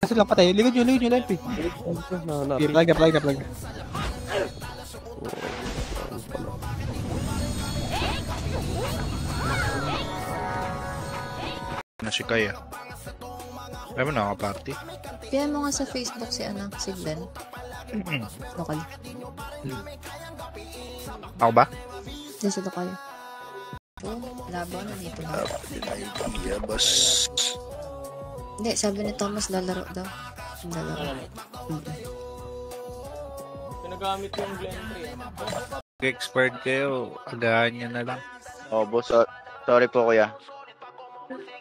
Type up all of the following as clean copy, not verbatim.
Kasi lang patay. Likod nyo, LP. Apply. Na si Kaya. Alam mo na party. Kaya mo nga sa Facebook si Glenn. Lokal. Ako ba? Hindi sa lokal. Laban na dito ba? Yabas. Hindi, sabi ni Thomas lalaro daw. Pinagamit yung Glenn 3. Expired kayo. Agahan nyo na lang. Oh, boss. Sorry po, kuya.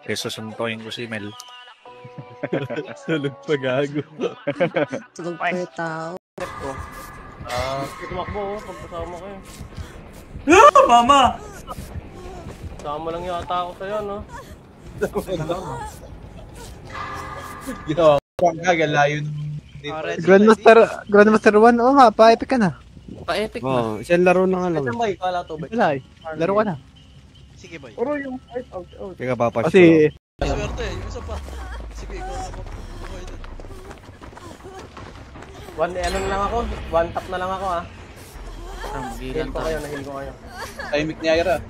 Kaya susuntoin ko si Mel. Sulog pa gago. Tulog pa yung tao. Tumakbo, pagkasama ko yun. Mama! Sama lang yata ako sa'yo, no? Ginawa ko ang gagalayo Grandmaster 1, oo nga, pa-epic ka na. Pa-epic na. Isang laro na nga lang. Isang bay, kala to ba? Wala eh, laro ka na. Sige, boy. Puro yung fight out. Teka, papasyo. Kasi, Swerte, yung isa pa. Sige, ikaw na po. Ano na lang ako? One tap na lang ako, ha? Bilang nahil ko kayo. timing ni Ira.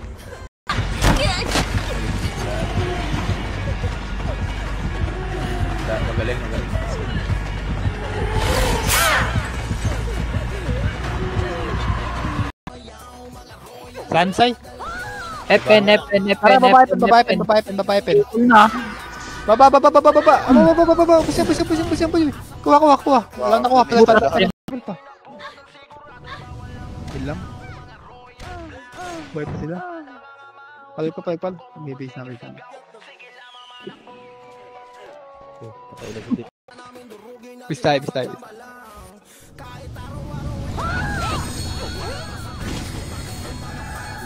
Magaling. Sansay? FN. Babae pen. Na. Baba. Push. Kuha. Wala na kuha. Pa. Ilang. Boy pa sila. Pal. May base na. Bis tayo.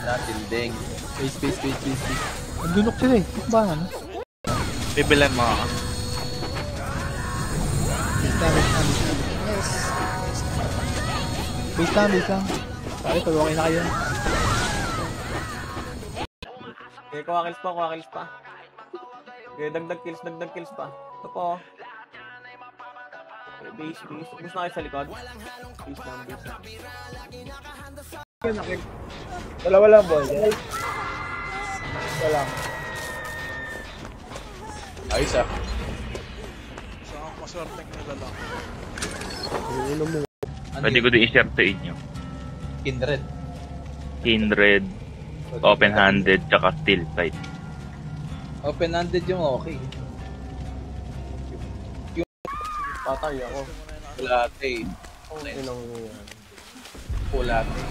Tinding. Space. Ang dunok sila eh. Ba ano? Bibilan mo ako. Base lang. Pare, pag okay na kayo. Okay, kuha kills pa. Okay, dagdag kills pa. Ito po. Okay, base. Gusto na kayo sa likod? Base lang. Wala boy. Wala. Ayos ah. Saan ang maswerteng nilalang? Pwede ko din i-share sa inyo. Kindred, open-handed, tsaka steel sight. Open-handed yung okay. Patay ako. Kulate. Inang yan. Kulate.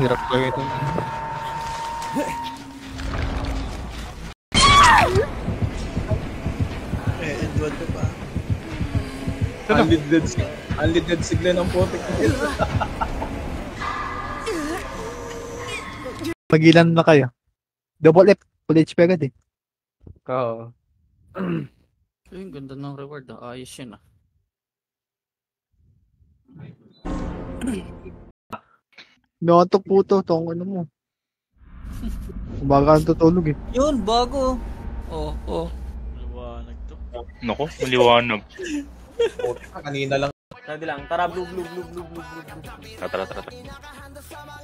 Hirap talaga ito. Enjoy ko pa. Unleaded sigla ng putik. Magilan na kayo. Double F. Full HP agad eh. Oo. Yung ganda ng reward. Ayos yun ah. Nakantok puto. Tong ano mo. Umaga ang tutulog eh. Yun, bago. Oo. Maliwanag to. Naku, maliwanag. Kanina lang. Sabi lang, tara, blue. Tara.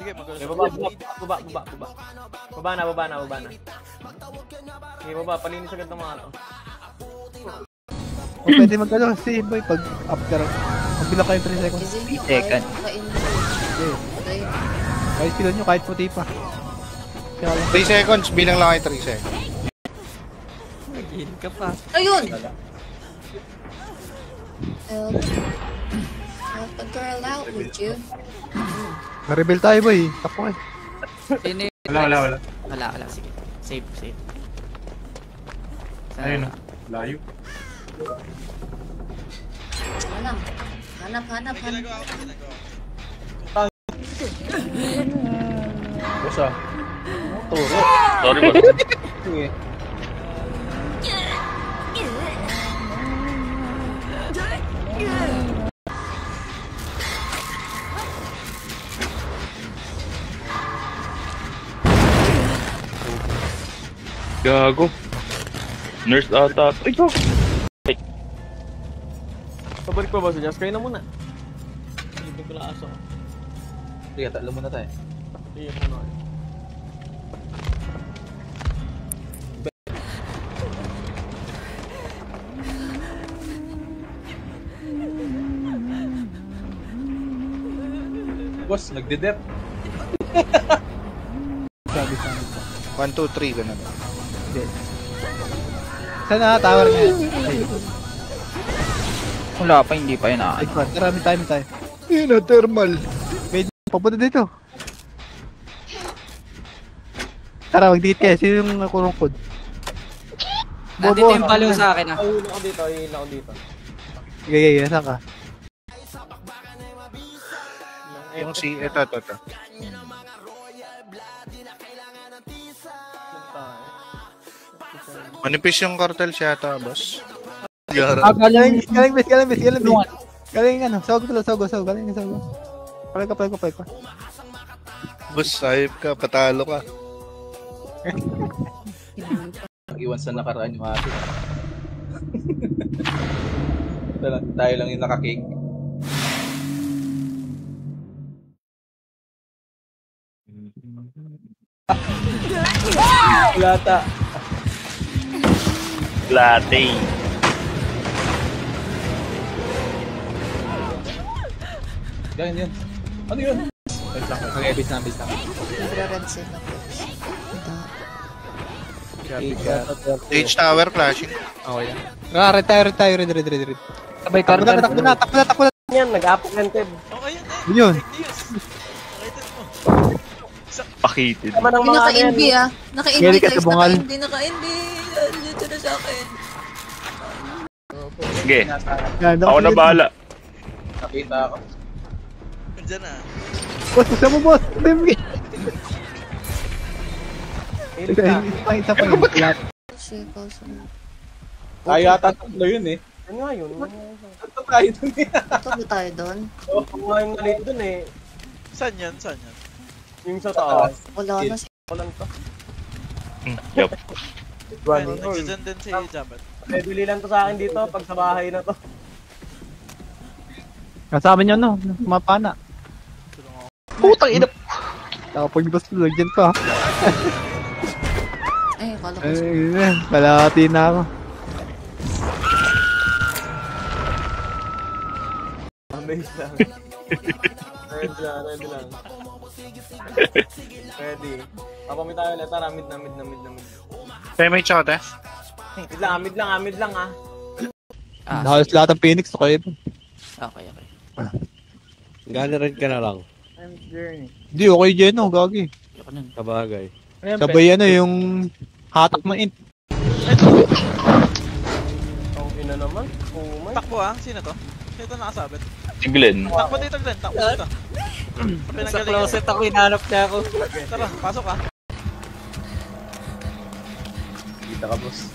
Sige, magalas. Okay, baba. Baba na. Okay, baba, palinis agad ng mga ano. O pwede mag-ano si boy pag after. Magbilang kayo 3 seconds. Second. Kahit sila nyo, kahit puti pa. 3 seconds, bilang lang kayo 3 seconds. Nag-heal ka pa. Ayun! Help a girl out, would you? Ma-rebel tayo boy. Tapo eh. Wala. Sige. Save. Ayun na. Layo. Hanap. Ginagawa ko. Bosa. Turo. Sorry boss. Sige. Gago. Nurse ata. Ay, gago. Pabalik pa ba si Jazz? Kayo na muna. Silipin ko lang aso. Sige, talo muna tayo. Sige muna. Boss, nagde-dep. Sabi sa amin pa. 1, 2, 3, ganun. Hindi. Sana tower nga yan. Ay, Wala pa, hindi pa yun ah. ay, tara, may tayo. Yun na, thermal. Papunta dito. Tara, magdikit kayo. Sino yung kurungkod? Nandito yung palo sa akin ah. Ayun ako dito, ayun ako dito. Sige, saan ka? Yung si, ito. Manipis yung cartel siya ata, boss. Galing, bis. Galing, sago. Galing, sago. Palag ka. Boss, ayip ka, patalo ka. Nag-iwan sa nakaraan yung ate. Tayo lang yung nakaking. Lata. Latte. Ganyan yun. Ano yun? Wait lang. Mag-ebis na. Nagre-red sila. H tower flashing. Okay lang. Red tayo. Sabay ka Takbo na. Yan, nag-appointed. Okay yun eh. Yun. Fake news. Nakita mo. Pakitin. Tama ng Yung mga naka-NB ah. Naka-NB Ngeri ka guys, sa bungal. naka-NB. Dito na sa akin. Sige, Yan, ako na bahala. Nakita ako. Diyan na. Boss, gusto mo, boss. Isa pa yun. Sikaw sa... Kaya tatlo yun eh. Ano nga yun? Tatlo tayo dun eh. Ito ba tayo doon? Oo, kung nga yung nalit dun eh. Saan yan? Yung sa taas. Wala na. Walang to. Yup. Nagsisan din si Jabat. Eh, bili lang to sa akin dito pag sa bahay na to. Kasama niyo, no? Mapana. Putang ina. Nakapagbas na lang dyan pa. Ay, akala ko. Ay, malati na ako. Amaze lang. Ready lang. Ready. Papamit tayo ulit. Tara, mid na. Tayo may shot eh. Mid lang ah. Halos lahat ng Phoenix, okay. Okay. Gana rin ka na lang. Hindi, okay dyan, no? Gagi. Kabagay. Sabay yung hatak mo in. Ang ina naman. Oh my. Takbo ah. Sino to? Sino to nakasabit? Si Glenn. Takbo dito, Glenn. Takbo dito. Sa closet ako, hinahanap niya ako. Tara, pasok ah. Kita ka, boss.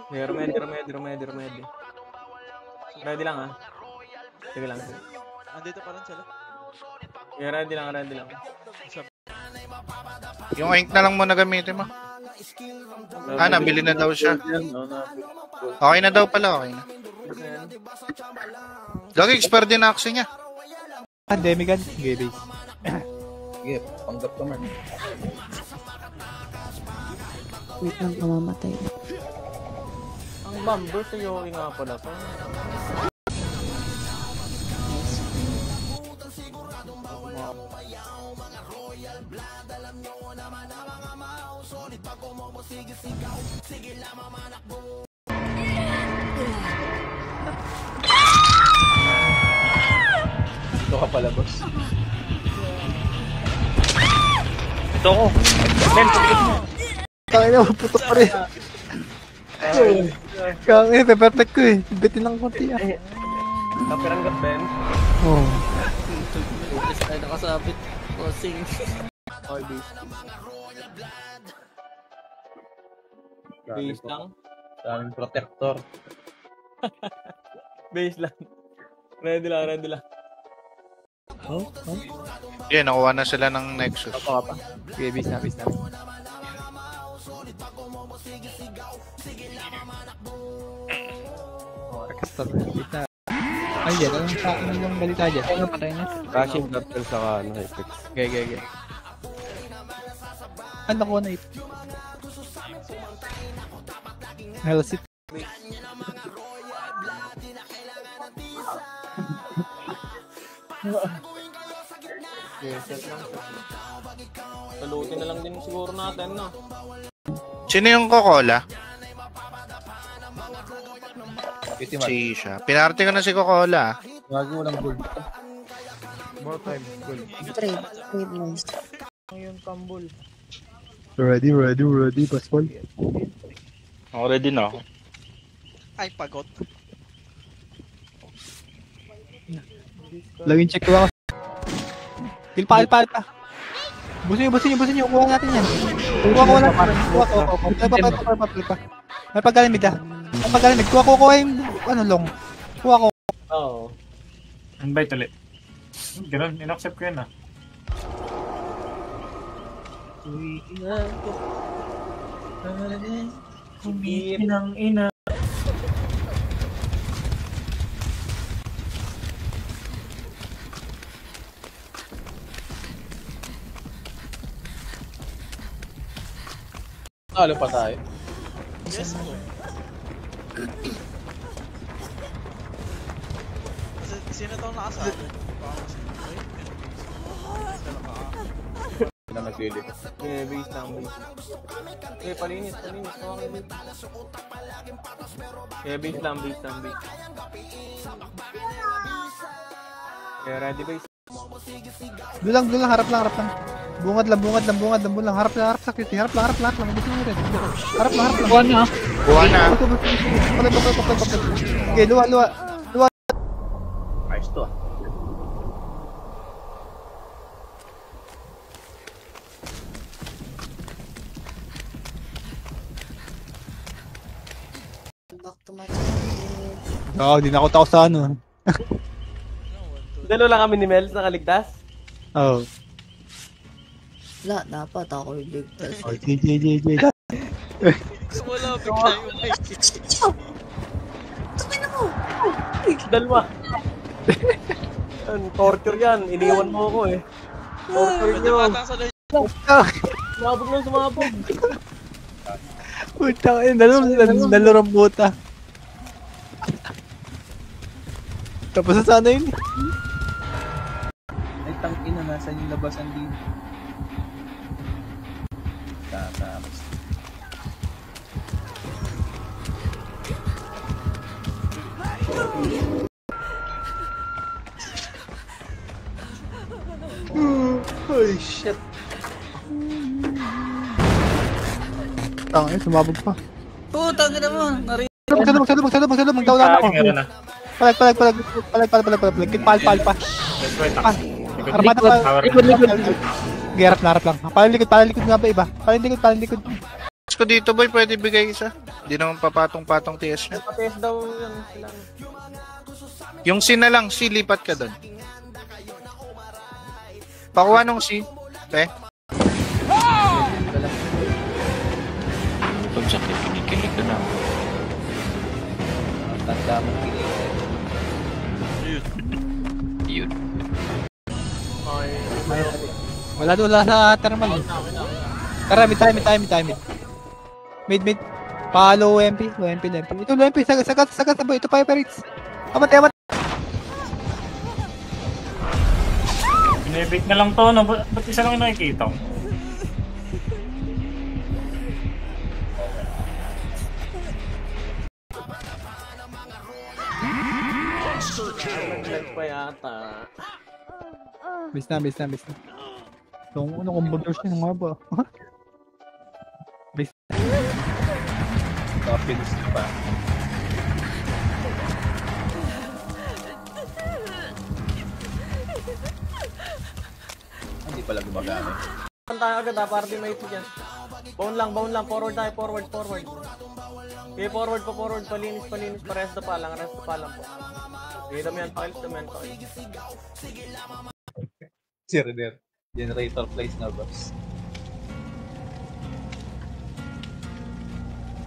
Remedy. Ready lang ah. Sige lang. Andito pa rin sila. Ready lang. Yung ink na lang muna gamitin mo. Nabili na daw siya. Okay na daw pala, okay na. Gagi, expert din na action niya. Demigan. Sige, base. Sige, panggap ka man. Wait lang, mamamatay. Ang bumper sa Yori nga pala to. Ito ka pala, boss. Ito ako. Ben, pagkit mo. Kaya na, puto pa rin. Kaya perfect ko eh. Bitin lang konti ah. Kapiranggat Ben. Oh. Focus tayo nakasabit. Crossing. Okay, base. Base lang. Daming protector. Base lang. Ready lang. Oh, oh. Yan, nakuha na sila ng Nexus. Apa. Okay, base na. Orchestra. Wait na. Ay, yan. Anong balita dyan? Ano patay na? Crashing battle sa Apex. Okay. Ano ko na ito? Hellsit. Set lang. Salutin na lang din siguro natin, no? Sino yung Coca-Cola? Si siya. Pinarte ko na si Coca-Cola. Bago walang gold. More time. Trade moves. Yung kambol. Ready, Pascal. Ako ready na ako. Ay, pagod. Laging check ko ako. Kilpa. Busin niyo. Kuha natin yan. Kuha lang. Kuha. May pagkalimid ah. Kuha yung long. Kuha ko. Oo. Invite ulit. Ganun, in-accept ko yun ah. Kumitin ang ina. Talo pa tayo. Yes. Sino tong nakasabi? Na naglilito. Base lang, base. Palinis. Okay, base lang, base. Ready, base. Doon lang, harap lang. Bungad lang. Harap sa cute. Harap lang. Gusto mo rin. Harap lang. Kuha na. Okay, luwa. Ayos to ah. Back to my channel. Oo, di na ako tao sa ano. Dalo lang kami ni Mels nakaligtas. Oo. Wala, dapat ako yung ligtas. Oh, JJ. Wala, bigla yung mic. Sabi na mo! Dalawa. Torture yan. Iniwan mo ako eh. Torture Pwede nyo. matang sa lay. Sumabog. Puta, nalarang buta. Tapos na sana yun. Ay, tangina, nasa yung labasan din. Tapos. Holy shit. Sumabog pa. Puta, ganda mo. Salubog. Magdawla ako. Meron na. Palag. Kitpal pa. Let's wait. Armada pa. Harap lang. Palalikod nga ba iba? Palalikod. Ko dito boy, pwede bigay isa. Hindi naman papatong-patong TS niya. Pates daw yan sila. Yung C na lang, C, lipat ka doon. Pakuha nung C. Okay? Pag-sakit, kinikilig ka na. Tanda mo kinilig. Yun. Wala sa thermal. Tara, may time. Mid. Follow MP. Low MP. Ito low MP. Sagat sabay. Ito pirates. Amat. Binibig na lang to, no? Ba't isa lang yung nakikita ko? Nag-lag pa yata. Miss na. Ano converters niya nga ba? Miss. Kapins pa. Hindi pala gumagamit. Saan tayo agad para di may ito dyan. Bound lang. Forward tayo. Forward. Okay, forward. Palinis. Resta pa lang po. Okay, dami yan. Pakilis. Si Renier. Generator plays na boss.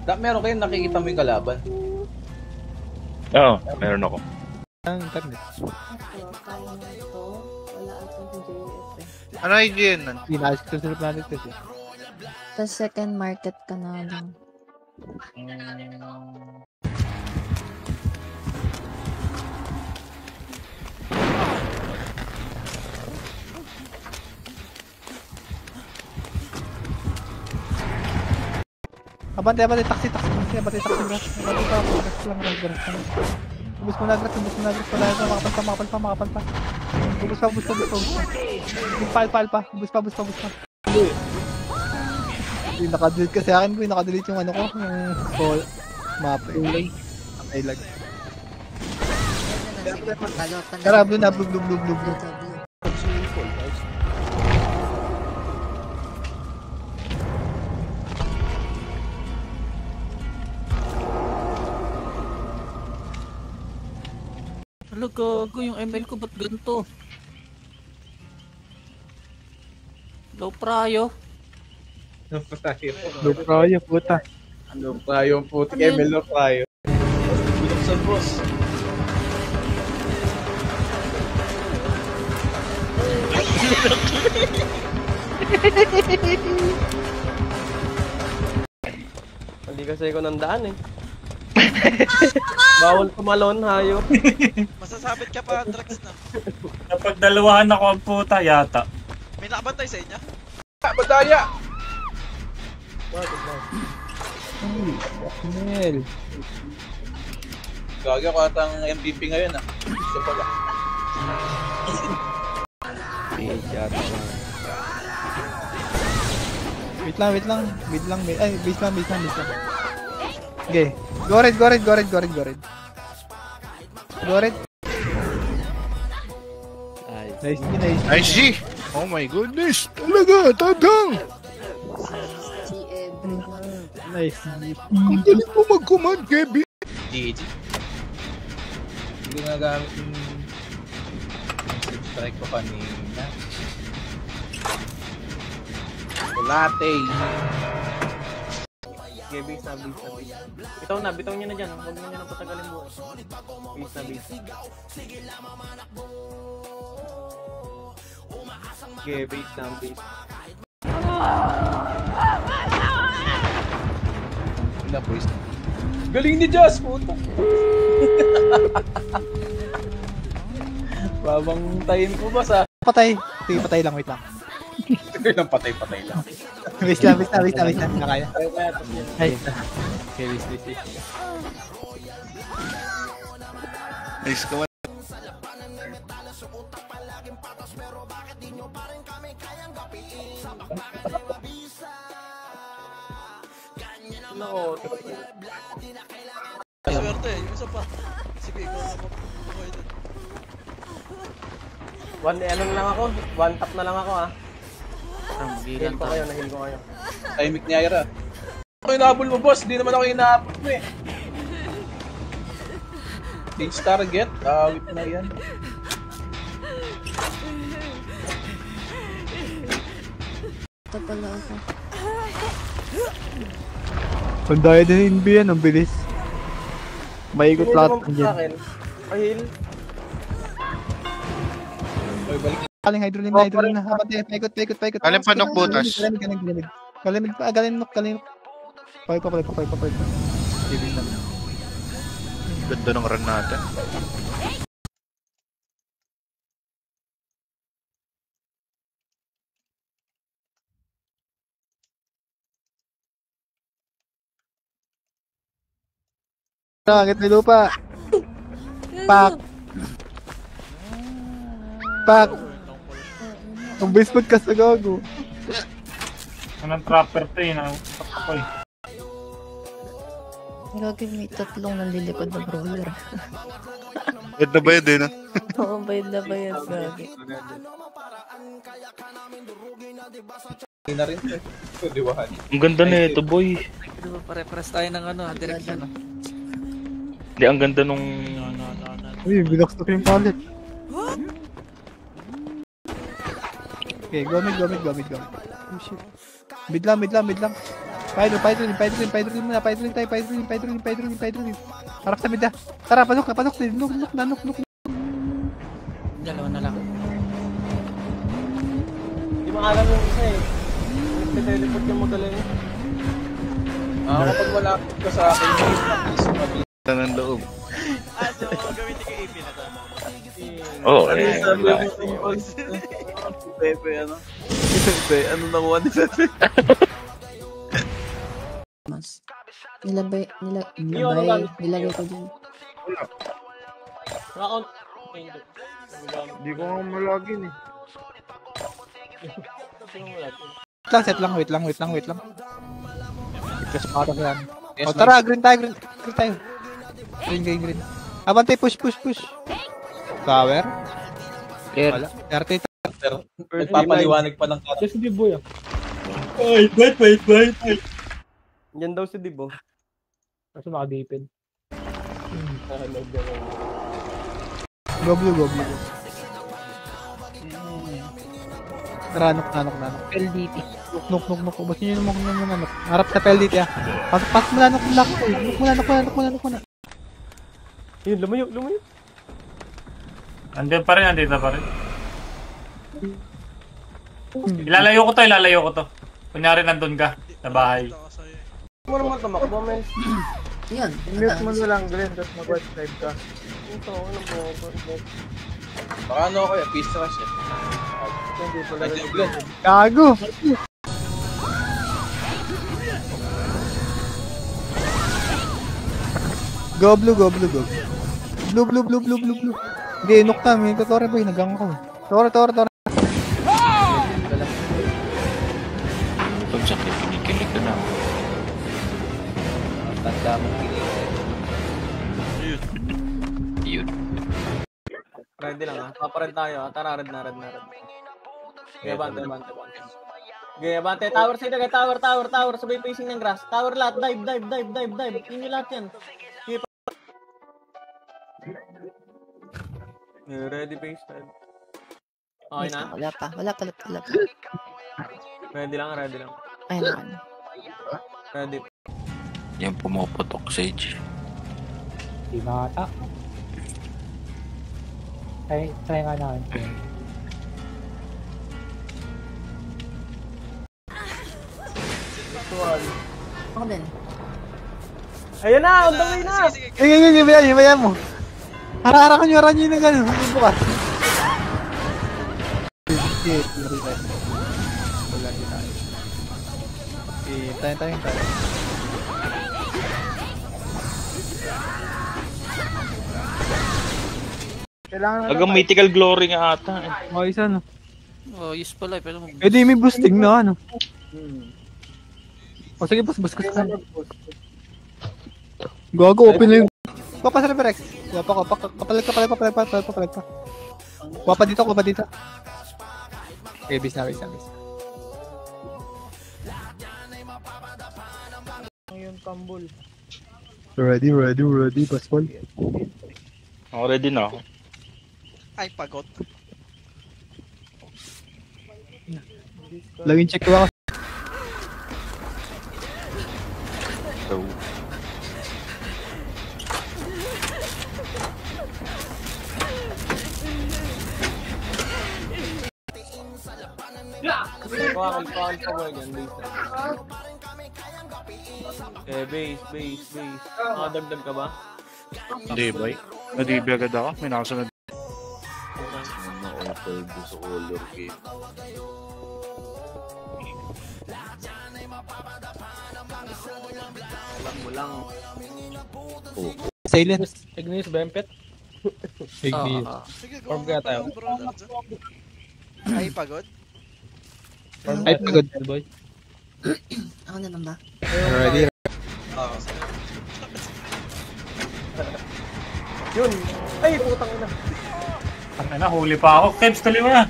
Meron kayo nakikita mo yung kalaban? Oo, meron ako. Ang internet. Kaya na ito. Wala atong JF eh. Ano IGN nun? Hindi na sa planet kasi. Sa second market ka na lang. Abante, taxi, gas. Abante pa, gas lang. Ubus mo na gas, makapal pa. Ubus pa. Ubus pa. Hindi nakadelete kasi akin ko, nakadelete yung ano ko, yung call map. Ay lag. Tara, blue na, blue. Hala, gago yung ML ko, ba't ganito? Low prayo. Low prayo, puta. Ano prayo, puti ML no prayo. Binuksan boss. Hindi kasi ako nandaan eh. Bawal kumalon, hayop. Masasabit ka pa, Drax na. Napagdalawahan ako ang puta yata. May nakabantay sa inyo? Badaya! Mel. Gagi ako atang MVP ngayon ah. Gusto pala. Wait lang. Ay, base lang. Okay. Go red. Nice. Nice G! Oh my goodness! Talaga, tadang! Si everyone. Nice. Ang galing mo mag-command, Kevin! GG. Hindi ko nagamit yung strike ko kanina. Kulate. Okay, base na. Bitaw niya na dyan. Huwag na niya nang patagalin mo. Base na. Okay, base na. Wala boys. Galing ni Jazz, puto. Babang tayin ko ba sa? Patay. Sige, patay lang, wait lang. Lang patay lang. Wait lang. Nakaya. Ay. Okay, wait. Nice ka. Nako. Swerte, yung isa pa. Sige, ikaw na okay dun. One tap na lang ako ah. Magilan Nahil ko kayo. Timing ni Ira. Ako inaabol mo boss, di naman ako inaabol mo eh. Change target, awit na yan. Ito pala ako. Pandaya din yung NB yan, ang bilis. Maikot lahat ng Sa akin. Ahil. Okay, balik. Kaling hydrolim na. Abante, paikot. Kaling panok butas. Galing. Pay pa. Ganda ng run natin. Agad may lupa. Pak. Ang basement ka sa gago. Anong trapper to eh, nakapag ako eh. Gagawin may tatlong nanlilikod na brawler. Bad na bayad eh, no? Oo, bayad na bayad. Gagi. Hindi na rin eh. Diwahan. Ang ganda na ito, boy. Diba, pare-pares tayo ng direction. Hindi, ang ganda nung... Uy, binokstop yung pallet. Okay, go mid. Oh shit. Mid lang. Pyro muna. Harap sa mid ah. Tara, panok. Nuk. Dalawa na lang. Hindi maalam yung isa eh. Nagte-teleport yung magaling. Kapag malapit ka sa akin, Ng loob. So, gamitin ko AP na to. Oo, Pepe, ano? Pepe, ano nakuha ni Pepe? Mas. Nilagay ko dyan. Nakakount. Hindi ko nga malagin eh. Set lang. Wait lang. Just para yan. Oh, tara, green tayo. Green. Abante, push. Tower. Wala. 30. Nagpapaliwanag pa ng kata. Si Dibo yan. Wait. Yan daw si Dibo. Kasi makadipid. Go blue. Tara, nuk. LDT. Nuk. Basta nyo naman nuk. Harap sa pellet ya. Pasok mo na nuk. Nuk muna. Yun, lumayo. Andito pa rin. Ilalayo ko to. Kunyari nandun ka sa bahay. Mo naman tumakbo, men. Yun. Mute mo na lang, Glenn, tapos mag-subscribe ka. Ito, ano po? Baka ano ako yan, peace rush eh. Hindi pala Ay, Glenn. Gago. Go blue. Blue. Hindi, nuk na. May totore boy. Nagang ako. Tore. Pag sakit, kinikilig ka na. Tanda mo Yun. Ready lang ha. Papared tayo ha. Tara, red na. Gaya, bante. Gaya, bante. Tower sa'yo na. Tower. Sabay facing ng grass. Tower lahat. Dive. Inyo lahat yan. Ready face. Okay na? Wala pa. Ready lang. Ayun. Ready. Yan pumuputok, Sage. Di mata. Try nga namin. Ako din. Ayun na! On the way na! Sige, bayan mo. Hara-hara nyo na gano'n. Bukas. Shit, wala din tayo. Okay, tayo. Hanggang mythical glory nga ata. Oh, isa no. Oh, use pala. Pero Di may boosting na ano. O sige, bus ka sa kan. Gago, open lang yung... Papa sa Rex. Kapalag pa. Kuha dito. Okay, bis na. yung tambol. Ready, Pascual. Ako ready na ako. Ay, pagod. Laging check ko ako. So, Pakal pa mo yan, base. Nakadagdag ka ba? Hindi, boy. Nadibi agad ako. May nakasunod. Na-offer doon sa color game. Alam mo lang. Silence. Ignis, Bempet. Ignis. Sige, go. Orb kaya tayo. Go, brother, dyan. Ay, pagod. Ay, pagod. boy. Ako na lang ba? Ready. Yun! Ay, putang ina. Ano, huli pa ako. Kebs, tuloy mo na.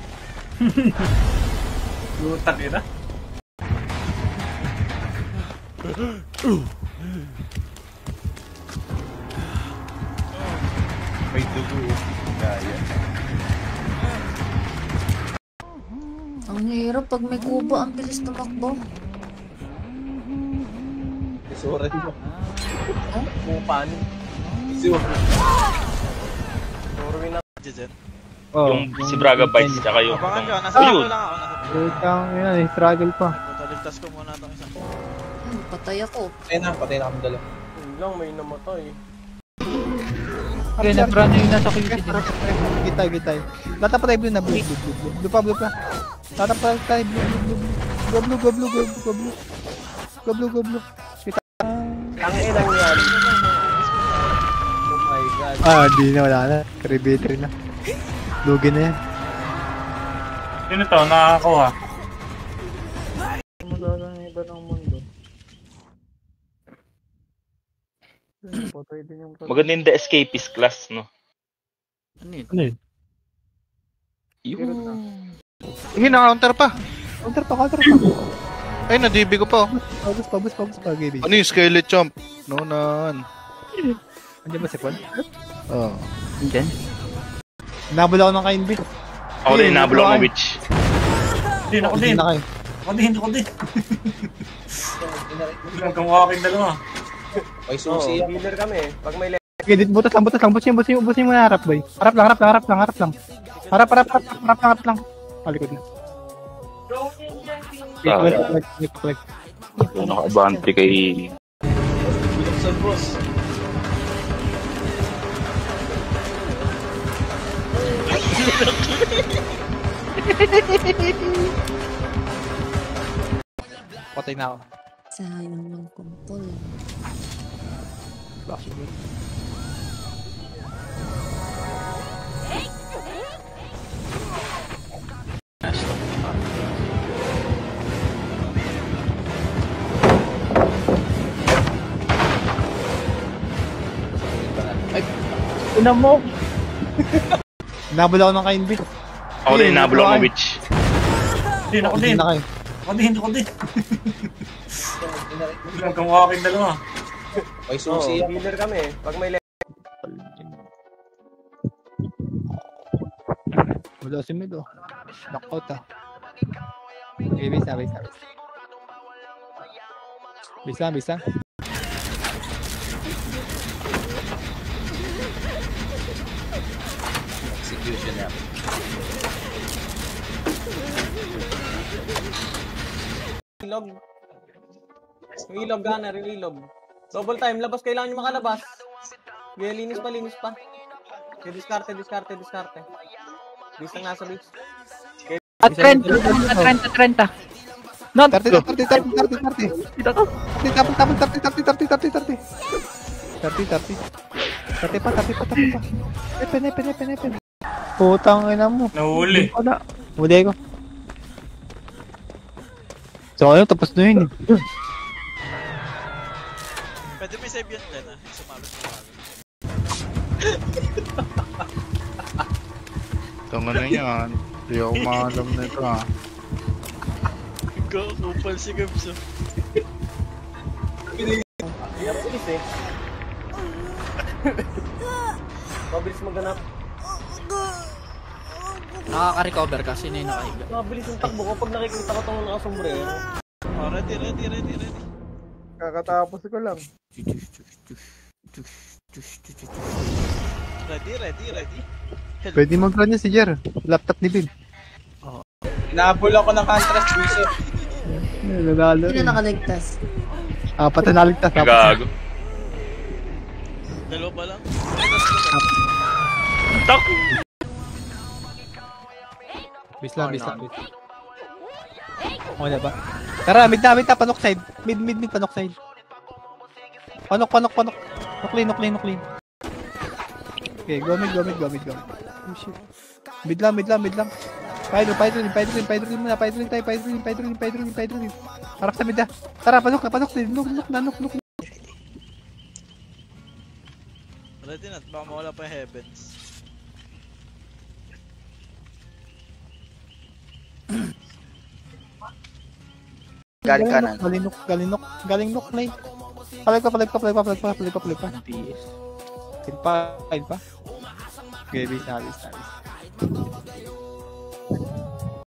Putang ina. May dugo. Kaya. Ang hirap pag may kubo, ang bilis tumakbo. Isura mo. Kupan. Isura. Isura na. Jen. Yung si Braga Bites, tsaka yung... Abangan ka, nasa Ayun. ako lang ako. Putang ina, struggle pa. Taligtas ko muna itong isang. Patay ako. Patay na kami dalawa. Yun lang, may namatay. Okay, na-brand yung nasa QC. Gitay. Tatapatay blue na blue. Blue pa. Tatapatay blue. Go blue. Ang ilang yan. Oh my god. Di na, wala na. Caribbean na. Lugi na yan. Sino to? Nakakakuha. Magagawa ng iba ng mundo. Patay din yung Maganda yung The Escapist class, no? Ano yun? Yung... Hindi, na-counter pa. Counter pa. Ay, na-DB ko pa. Pabus pa, Gaby. Ano yung Scarlet Chomp? Nonan. Andiyan ba si Kwan? Oo. Andiyan. Nabula ako ng kainbit. Ako din, nabulok mo, witch. Ako din. Ako din. Kamukha kayong dalawa. May susi yan. Healer kami eh. Pag may Okay, butas lang. Busin mo na harap, boy. Harap lang. Harap lang. Palikod na. Click. Nakabante kay... Biloksan, boss. Patay na ako. Sayang ng kumpol. Ina mo! Nabula ako ng kainbit. Ako din, nabulok mo, witch. Ako din. Kamukha kayong dalawa. May susi yan. healer kami eh. Pag may Wala si Mid, oh. Knockout, ah. Okay, base na. Base lang. Execution yan. ilog gunner, yung ilog. Double time, labas, kailangan nyo makalabas. Yeah, linis pa. Okay, diskarte. Bis lang nasa beach. At 30. No, 30. Dito to. 30. 30 pa. Epen. Putang ina mo. Nahuli. Huli ko. So, ayun, tapos na yun. Pwede may save yan din, sumalot. Tama na yan. Hindi ako maalam na ito, ha. Kupal si Gabs. Mabilis eh. Mabilis maganap. Nakaka-recover ka, sino yung nakahiga? Mabilis yung takbo ko pag nakikita ko itong nakasombrero. Oh, ready. Kakatapos ko lang. Ready. Pwede mag-run niya si Jer. Laptop ni Bill. Inaabol ako ng contrast vision. Nagalo. Sino nakaligtas? Apat na naligtas. Gago. Dalawa pa lang. Tak! Bis lang. O na ba? Tara, mid na, panok side. Mid, panok side. Panok. Nuklin. Okay, go mid. Oh shit. Mid lang. Pyro muna. Harap sa mid na. Tara, panok. Nuk. Ready na, baka mawala pa yung heavens. Galing kanan. Galing nok lane. Palag pa. Kilpa. Okay, bis na.